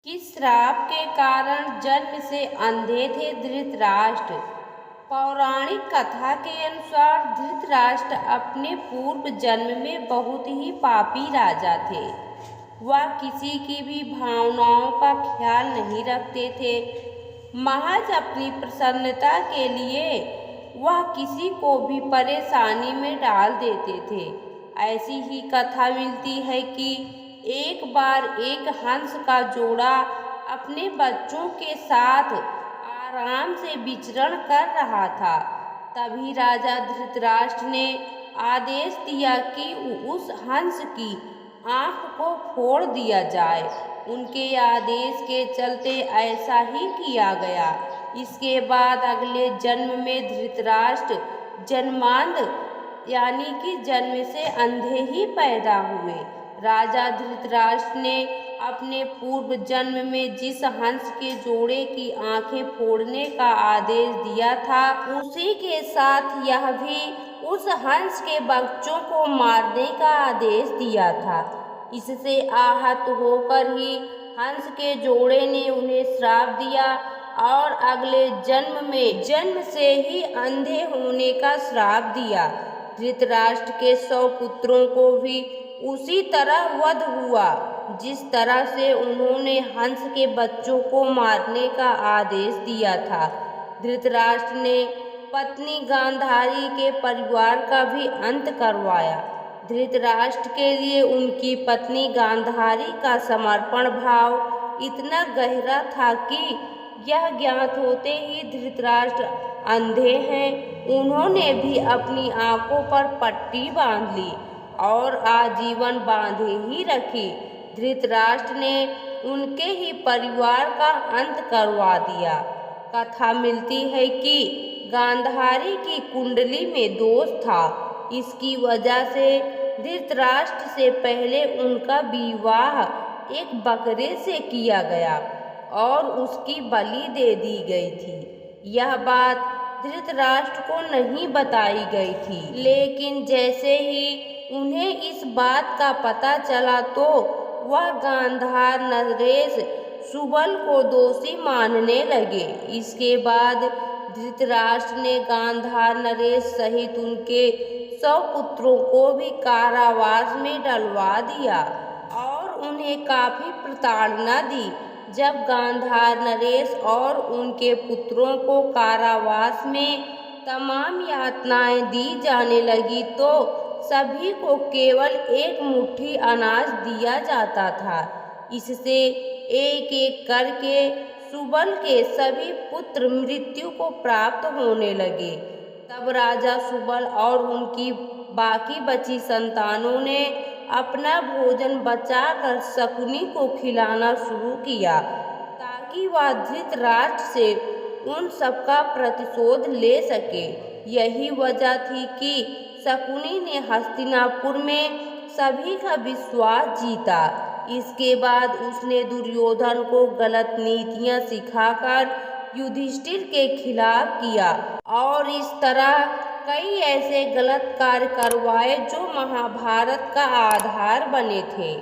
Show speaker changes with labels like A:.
A: कि श्राप के कारण जन्म से अंधे थे धृतराष्ट्र। पौराणिक कथा के अनुसार धृतराष्ट्र अपने पूर्व जन्म में बहुत ही पापी राजा थे। वह किसी की भी भावनाओं का ख्याल नहीं रखते थे। महज अपनी प्रसन्नता के लिए वह किसी को भी परेशानी में डाल देते थे। ऐसी ही कथा मिलती है कि एक बार एक हंस का जोड़ा अपने बच्चों के साथ आराम से विचरण कर रहा था। तभी राजा धृतराष्ट्र ने आदेश दिया कि उस हंस की आँख को फोड़ दिया जाए। उनके आदेश के चलते ऐसा ही किया गया। इसके बाद अगले जन्म में धृतराष्ट्र जन्मांध यानी कि जन्म से अंधे ही पैदा हुए। राजा धृतराष्ट्र ने अपने पूर्व जन्म में जिस हंस के जोड़े की आंखें फोड़ने का आदेश दिया था, उसी के साथ यह भी उस हंस के बच्चों को मारने का आदेश दिया था। इससे आहत होकर ही हंस के जोड़े ने उन्हें श्राप दिया और अगले जन्म में जन्म से ही अंधे होने का श्राप दिया। धृतराष्ट्र के 100 पुत्रों को भी उसी तरह वध हुआ जिस तरह से उन्होंने हंस के बच्चों को मारने का आदेश दिया था। धृतराष्ट्र ने पत्नी गांधारी के परिवार का भी अंत करवाया। धृतराष्ट्र के लिए उनकी पत्नी गांधारी का समर्पण भाव इतना गहरा था कि यह ज्ञात होते ही धृतराष्ट्र अंधे हैं, उन्होंने भी अपनी आंखों पर पट्टी बांध ली और आजीवन बांधे ही रखी। धृतराष्ट्र ने उनके ही परिवार का अंत करवा दिया। कथा मिलती है कि गांधारी की कुंडली में दोष था। इसकी वजह से धृतराष्ट्र से पहले उनका विवाह एक बकरे से किया गया और उसकी बलि दे दी गई थी। यह बात धृतराष्ट्र को नहीं बताई गई थी, लेकिन जैसे ही उन्हें इस बात का पता चला तो वह गांधार नरेश सुबल को दोषी मानने लगे। इसके बाद धृतराष्ट्र ने गांधार नरेश सहित उनके 100 पुत्रों को भी कारावास में डलवा दिया और उन्हें काफी प्रताड़ना दी। जब गांधार नरेश और उनके पुत्रों को कारावास में तमाम यातनाएं दी जाने लगी तो सभी को केवल एक मुट्ठी अनाज दिया जाता था। इससे एक एक करके सुबल के सभी पुत्र मृत्यु को प्राप्त होने लगे। तब राजा सुबल और उनकी बाकी बची संतानों ने अपना भोजन बचाकर शकुनी को खिलाना शुरू किया ताकि वह धृतराष्ट्र से उन सबका प्रतिशोध ले सके। यही वजह थी कि शकुनी ने हस्तिनापुर में सभी का विश्वास जीता। इसके बाद उसने दुर्योधन को गलत नीतियां सिखाकर युधिष्ठिर के खिलाफ किया और इस तरह कई ऐसे गलत कार्य करवाए जो महाभारत का आधार बने थे।